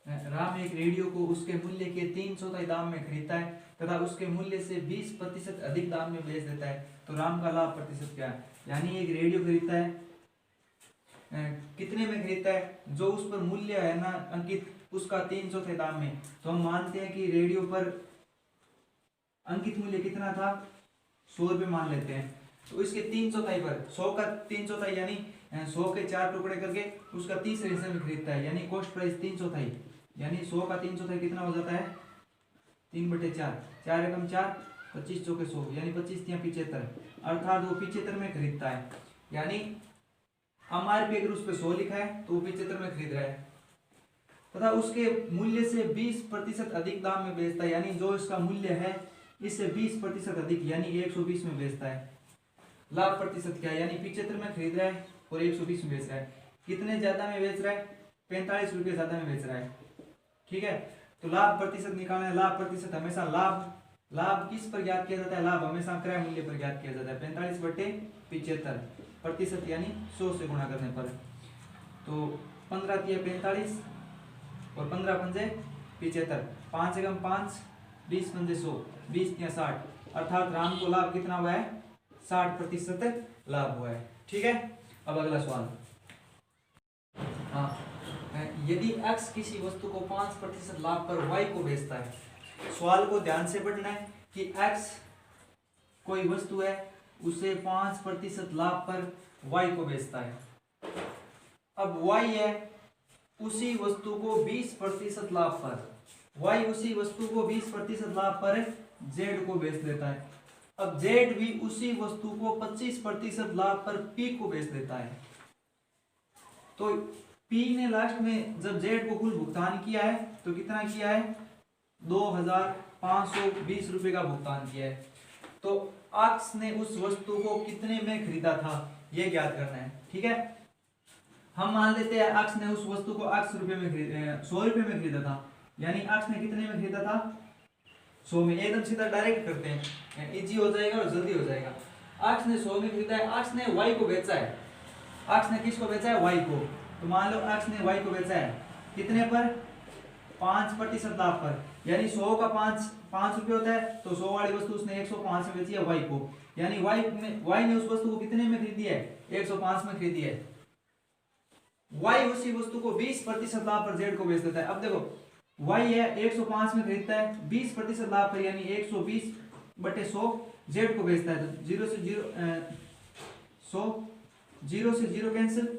राम एक रेडियो को उसके मूल्य के 3/4 दाम में खरीदता है तथा उसके मूल्य से 20% अधिक दाम में बेच देता है, तो राम का लाभ प्रतिशत क्या है? यानी एक रेडियो खरीदता है, कितने में खरीदता है? जो उस पर मूल्य है ना अंकित, उसका 3/4 दाम में। तो हम मानते हैं कि रेडियो पर अंकित मूल्य कितना था, 100 रुपये मान लेते हैं। तो इसके 3/4 पर 100 का 3/4 यानी 100 के 4 टुकड़े करके उसका 30 हिस्से में खरीदता है, यानी कॉस्ट प्राइस 3/4, यानी 100 का 3/4 कितना हो जाता है? 3/4, 4 एकम 4, 25 चौके 100, यानी 25 या 75, अर्थात वो 75 में खरीदता है। यानी एमआरपी अगर उस पर 100 लिखा है तो वो 75 में खरीद रहा है तथा उसके मूल्य से 20% अधिक दाम में बेचता है, यानी जो इसका मूल्य है इससे 20% अधिक यानी 120 में बेचता है। लाभ प्रतिशत क्या है? यानी 75 में खरीद रहा है और 120 में बेच रहा है। कितने ज्यादा में बेच रहा है? 45 रुपये ज्यादा में बेच रहा है। ठीक है, तो लाभ प्रतिशत निकालना है। लाभ प्रतिशत हमेशा लाभ किस पर ज्ञात किया जाता है? लाभ हमेशा क्रय मूल्य पर ज्ञात किया जाता है। 45/75 प्रतिशत यानी 100 से गुणा करने पर। तो 15 तिया 45 और 15 पंजे 75, 5 एकम 5, 20 पंजे 100, 20 तिया 60, अर्थात राम को लाभ कितना हुआ है? 60% लाभ हुआ है। ठीक है, अब अगला सवाल। हाँ, यदि x किसी वस्तु को 5% लाभ पर y को बेचता है। सवाल को ध्यान से पढ़ना है कि x कोई वस्तु है, उसे 5% लाभ पर y को बेचता है। अब y है, उसी वस्तु को 20% लाभ पर, y उसी वस्तु को 20% लाभ पर z को बेच देता है। अब z भी उसी वस्तु को 25% लाभ पर p को बेच देता है। तो p ने लास्ट में जब z को कुल भुगतान किया है तो कितना किया है? 2520 रुपये का भुगतान किया है। तो x ने उस वस्तु को कितने में खरीदा था, यह ज्ञात करना है। ठीक है, हम मान लेते हैं x ने उस वस्तु को 100 रुपये में 100 रुपये में खरीदा था, यानी x ने कितने में खरीदा था? 100 में। एकदम सीधा डायरेक्ट करते हैं, इजी हो जाएगा और जल्दी हो जाएगा। x ने 100 में खरीदा है, x ने y को बेचा है। x ने किसको बेचा है? y को। तो मान लो x ने y को बेचा है कितने पर? 5% लाभ पर, यानी 100 का 5 रुपये होता है, तो 100 वाली वस्तु उसने 105 में बेची है y को, यानी y ने उस वस्तु को कितने में खरीदी है? 105 में खरीदी है। y उसी वस्तु को 20% लाभ पर z को बेच देता है। अब देखो y है 105 में खरीदता है, 20% लाभ पर यानी 120/100 z को बेचता है। तो 0 से 0 कैंसिल,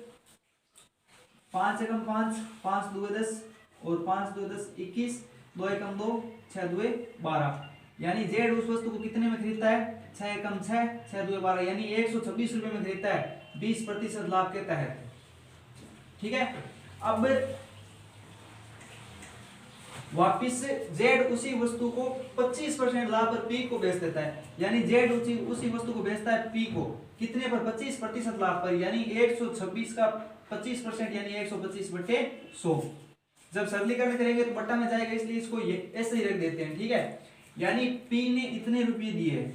5 एकम 5, 5 दूए 10 और 5 दूए 10 21, 2 एकम 2, 6 दूए 12, यानी z उस वस्तु को कितने में खरीदता है? 6 एकम 6, 6 दूए 12, यानी 126 रुपये में खरीदता है 20% लाभ के तहत। ठीक है, अब वापिस z उसी वस्तु को 25% लाभ पर p को बेच देता है, यानी z उसी वस्तु को बेचता है p को कितने पर? 25% लाभ पर, यानी 126 का 25% यानी 125/100। जब सरलीकरण करेंगे तो बट्टा में जाएगा, इसलिए इसको ये ऐसे ही रख देते हैं। ठीक है, यानी p ने इतने रुपये दिए,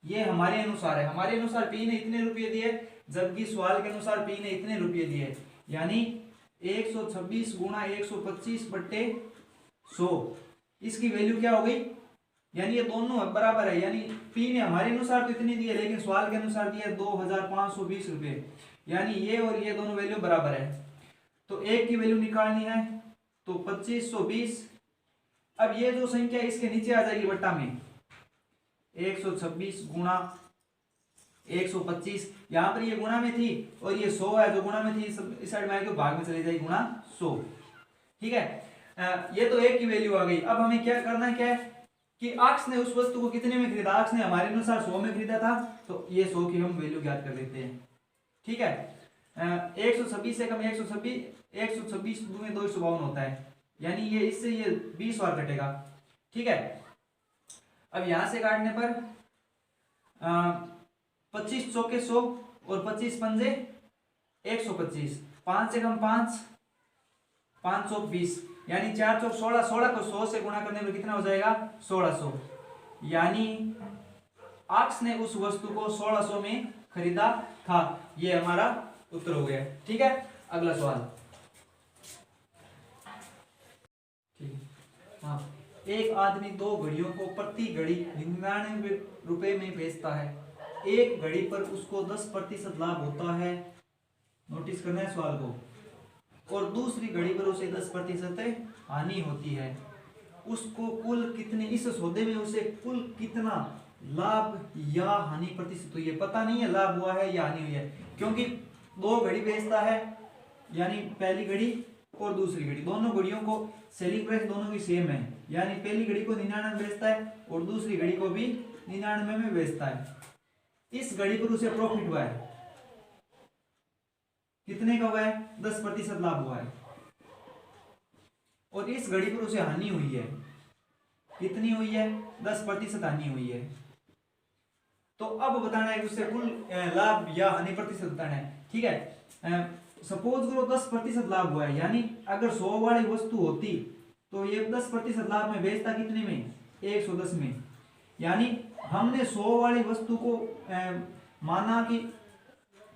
ये हमारे अनुसार है, हमारे अनुसार p ने इतने रुपये दिए, जबकि सवाल के अनुसार p ने इतने रुपये दिए, यानी 126 गुणा 125/100। इसकी वैल्यू क्या हो गई? यानी ये दोनों बराबर है, यानी p ने हमारे अनुसार तो इतनी दी है, लेकिन सवाल के अनुसार दिया 2520 रुपये, यानी ये और ये दोनों वैल्यू बराबर है। तो एक की वैल्यू निकालनी है तो 2520। अब ये जो संख्या इसके नीचे आ जाएगी बट्टा में, 126 गुणा 125, यहां पर ये गुणा में थी और ये 100 है जो गुणा में थी, इस साइड में आएगी भाग में चली जाएगी गुणा 100। ठीक है, ये तो एक की वैल्यू आ गई। अब हमें क्या करना है, क्या है कि x ने उस वस्तु को कितने में खरीदा? x ने हमारे अनुसार 100 में खरीदा था, तो ये 100 की हम वैल्यू ज्ञात कर लेते हैं। ठीक है, 126 से कम 126 दूनी 252 होता है, यानी ये इससे ये 20 और कटेगा। ठीक है, अब यहां से काटने पर 25 चौके 100 और 25 पंजे 125, 5 एकम 5, 5 चौक 20, यानी 4 चौक 16, 16 को 100 से गुणा करने पर कितना हो जाएगा? 1600, यानी x ने उस वस्तु को 1600 में खरीदा था। ये हमारा उत्तर हो गया। ठीक है, अगला सवाल। था। एक आदमी 2 घड़ियों को प्रति घड़ी 99 रुपए में बेचता है। एक घड़ी पर उसको 10% लाभ होता है, नोटिस करना है सवाल को, और दूसरी घड़ी पर उसे 10% हानि होती है। उसको कुल कितने, इस सौदे में उसे कुल कितना लाभ या हानि प्रतिशत हुई है, पता नहीं है लाभ हुआ है या हानि हुई है, क्योंकि 2 घड़ी बेचता है, यानी पहली घड़ी और दूसरी घड़ी, दोनों घड़ियों को सेलिंग प्राइस दोनों की सेम है, यानी पहली घड़ी को 99 में बेचता है और दूसरी घड़ी को भी 99 में बेचता है। इस घड़ी पर उसे प्रॉफिट हुआ है, कितने का हुआ है, 10% लाभ हुआ है, और इस घड़ी पर उसे हानि हुई है, कितनी हुई है, 10% हानि हुई है। तो अब बताना है कि उससे कुल लाभ या हानि प्रतिशत बताना है, ठीक है। सपोज करो 10% लाभ हुआ है, यानी अगर 100 वाली वस्तु होती तो ये 10% लाभ में बेचता कितने में, 110 में, यानी हमने 100 वाली वस्तु को माना कि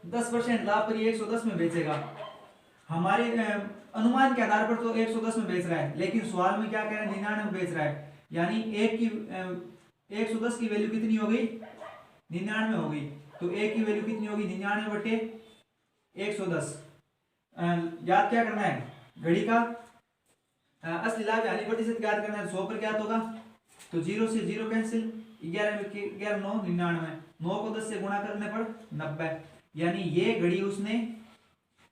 10% लाभ पर ये 110 में बेचेगा, हमारे अनुमान के आधार पर तो 110 में बेच रहा है, लेकिन सवाल में क्या कह रहा है, 99 में बेच रहा है, यानी 110 की वैल्यू कितनी हो गई, 99 हो गई, तो एक की वैल्यू कितनी होगी, 99 बटे 110। याद क्या करना है, घड़ी का असली लाभ हानि प्रतिशत याद करना है, 100 पर क्या होगा, तो 0 से 0 कैंसिल, 11 9 99, 9 को 10 से गुणा करने पर 90, यानी ये घड़ी उसने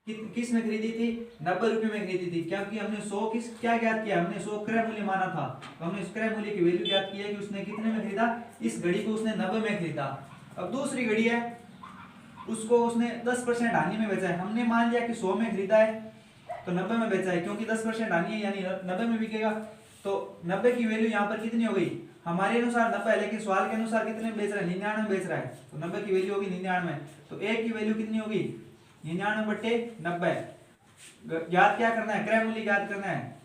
किस में खरीदी थी, 90 रुपए में खरीदी थी, क्योंकि हमने 100 क्या ज्ञात किया, हमने 100 क्रय मूल्य माना था, तो हमने इस क्रय मूल्य की वैल्यू ज्ञात की है कि उसने कितने में खरीदा, इस घड़ी को उसने 90 में खरीदा। अब दूसरी घड़ी है, उसको उसने 10% हानि में बेचा है, हमने मान लिया कि 100 में खरीदा है तो 90 में बेचा है, क्योंकि 10% हानि है यानी 90 में बिकेगा, तो 90 की वैल्यू यहाँ पर कितनी हो गई, हमारे अनुसार 90 है, लेकिन सवाल के अनुसार कितने में बेच रहा है, 99 में बेच रहा है, तो 90 की वैल्यू होगी 99, तो एक की वैल्यू कितनी होगी, 99 बटे 90। याद क्या करना है, क्रय मूल्य याद करना है,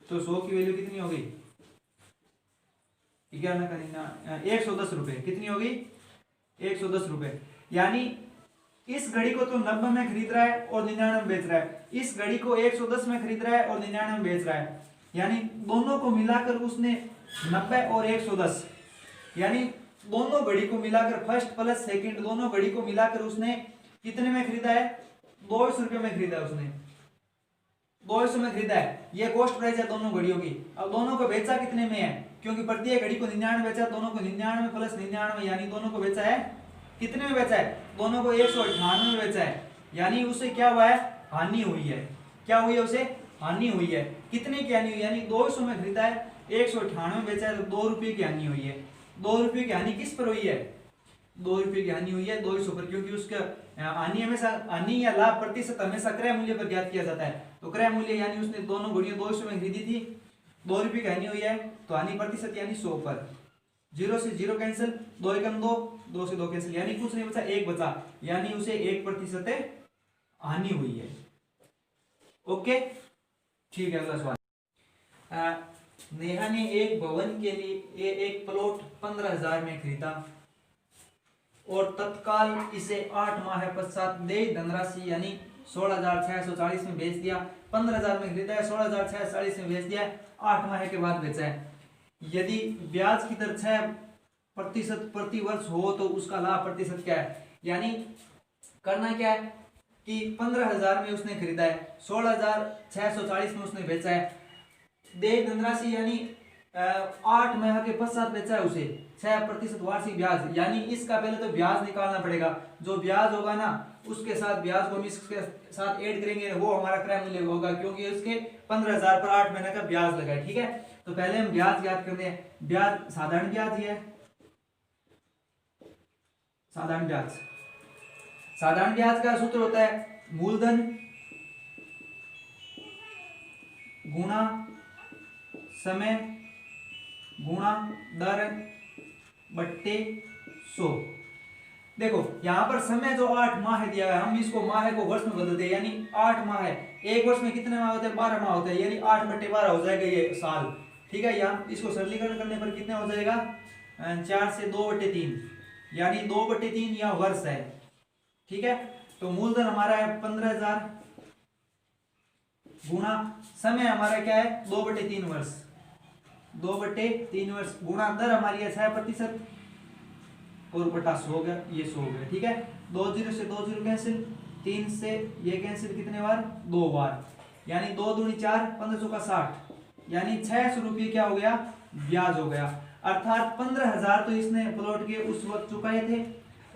तो 100 की वैल्यू कितनी होगी, 110 रुपए, कितनी होगी, 110 रुपए, यानी इस घड़ी को तो 90 में खरीद रहा है और 99 में बेच रहा है, इस घड़ी को 110 में खरीद रहा है और 99 में बेच रहा है, यानी दोनों को मिलाकर उसने 90 और 110, यानी दोनों घड़ी को मिलाकर फर्स्ट प्लस सेकंड दोनों घड़ी को मिलाकर उसने कितने में खरीदा है, 200 रुपए में खरीदा है, उसने 200 में खरीदा है, ये कॉस्ट प्राइस है दोनों घड़ियों की। अब दोनों को बेचा कितने में है, क्योंकि प्रत्येक घड़ी को 99 बेचा, दोनों को 99 प्लस 99, यानी दोनों को बेचा है, कितने में बेचा है, दोनों को 198 में बेचा है, यानी उसे क्या हुआ है, हानि हुई है, क्या हुई है, उसे हानि हुई है, कितने की हानि हुई, यानी 200 में खरीदा है, 198 में बेचा है, तो 2 रुपये की हानि हुई है। 2 रुपये की हानि किस पर हुई है, 2 रुपये की हानि हुई है 200 पर, क्योंकि उसका हानि हमेशा, हानि या लाभ प्रतिशत हमेशा क्रय मूल्य पर ज्ञात किया जाता है, तो क्रय मूल्य यानी उसने दोनों घड़ियां 200 में खरीदी थी, 2 रुपये की हानि हुई है, तो हानि प्रतिशत यानी 100 पर, 0 से 0 कैंसिल, 2 एकम 2, 2 से 2 कैंसिल, यानी कुछ नहीं बचा, 1 बचा, यानी उसे 1% हानि हुई है। ओके, ठीक है, अगला सवाल। नेहा ने एक भवन के लिए एक प्लॉट 15,000 में खरीदा और तत्काल इसे 8 माह पश्चात देय धनराशि यानी 16,640 में बेच दिया। 15,000 में खरीदा है, 16,640 में बेच दिया, 8 माह के बाद बेचा है। यदि ब्याज की दर 6% प्रति वर्ष हो तो उसका लाभ प्रतिशत क्या है, यानी करना क्या है कि 15,000 में उसने खरीदा है, 16,640 में उसने बेचा है, देय धनराशि यानी 8 माह के पश्चात बेचा है उसे, 6% वार्षिक ब्याज, यानी इसका पहले तो ब्याज निकालना पड़ेगा, जो ब्याज होगा ना उसके साथ ब्याज को हम इसके साथ ऐड करेंगे, वो हमारा क्रय मूल्य होगा, क्योंकि उसके 15,000 पर 8 महीने का ब्याज लगा है, ठीक है। तो पहले हम ब्याज याद करते हैं, ब्याज साधारण ब्याज ही है, साधारण ब्याज, साधारण ब्याज का सूत्र होता है मूलधन गुणा समय गुणा दर बट्टे 100। देखो यहाँ पर समय जो 8 माह दिया है, हम इसको माह को वर्ष में बदलते हैं, यानी 8 माह है, एक वर्ष में कितने माह होते हैं, 12 माह होते हैं, यानी 8/12 हो जाएगा ये साल, ठीक है। यहाँ इसको सरलीकरण करने पर कितने हो जाएगा, 4 से 2/3, यानी 2/3 यह वर्ष है, ठीक है। तो मूलधन हमारा है 15,000 गुणा समय हमारा क्या है 2/3 वर्ष, 2/3 गुणा दर हमारी है 6% और बटा 100 हो गया, ये 100 हो गया। ठीक है, 2 0 से 2 0 कैंसिल, 3 से ये कैंसिल कितने बार, 2 बार, यानी 2 दूनी 4, 15 का 60, यानी 600 रुपये क्या हो गया, ब्याज हो गया। अर्थात 15,000 तो इसने प्लॉट के उस वक्त चुकाए थे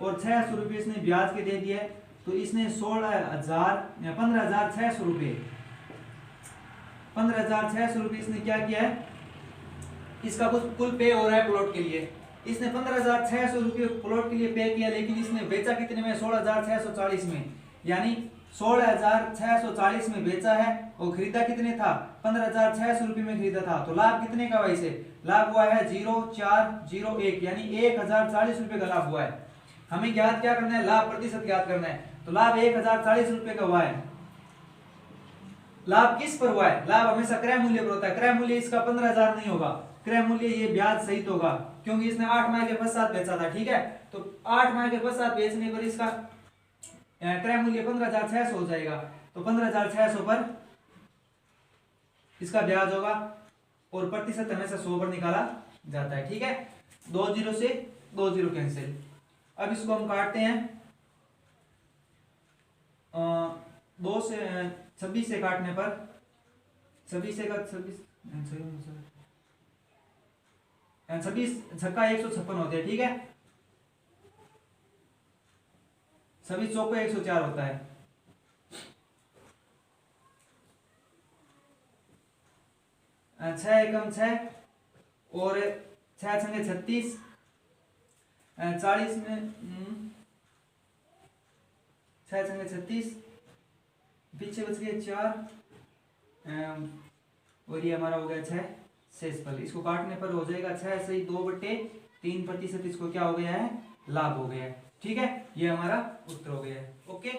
और 600 रुपये इसने ब्याज के दे दिए, तो इसने 15,600 रुपये 15,600 रुपये इसने क्या किया है, इसका कुल पे हो रहा है प्लॉट के लिए। इसने 15,600 रुपये प्लॉट के लिए पे किया, लेकिन इसने बेचा कितने में, 16,640 में, यानी 16,640 में बेचा है और खरीदा कितने था, 15,600 रुपये में खरीदा था। तो लाभ कितने का हुआ, इसे लाभ हुआ है 0,401, यानी 1,040 रुपये का लाभ हुआ है। हमें ज्ञात क्या करना है, लाभ प्रतिशत ज्ञात करना है। तो लाभ 1,040 रुपये का हुआ है। लाभ किस पर हुआ है, लाभ हमेशा क्रय मूल्य पर होता है। क्रय मूल्य इसका 15,000 नहीं होगा, क्रय मूल्य ये ब्याज सहित होगा, क्योंकि इसने 8 माह के पश्चात बेचा था। ठीक है, तो 8 माह के पश्चात बेचने पर इसका क्रय मूल्य 15,600 हो जाएगा। तो 15,600 पर इसका ब्याज होगा और प्रतिशत हमेशा 100 पर निकाला जाता है। ठीक है, 2 0 से 2 0 कैंसिल। अब इसको हम काटते हैं, 2 से 26 से काटने पर 26 से 26 छक्का 156 होते हैं। ठीक है, 26 चौको 104 होता है। छह एकम 6 और 6 छंगे 36, 40 में 6 छंगे 36, पीछे बच गए 4 और ये हमारा हो गया 6 शेषफल। इसको काटने पर हो जाएगा 6 सही 2/3%, इसको क्या हो गया है, लाभ हो गया है। ठीक है, ये हमारा उत्तर हो गया है। ओके।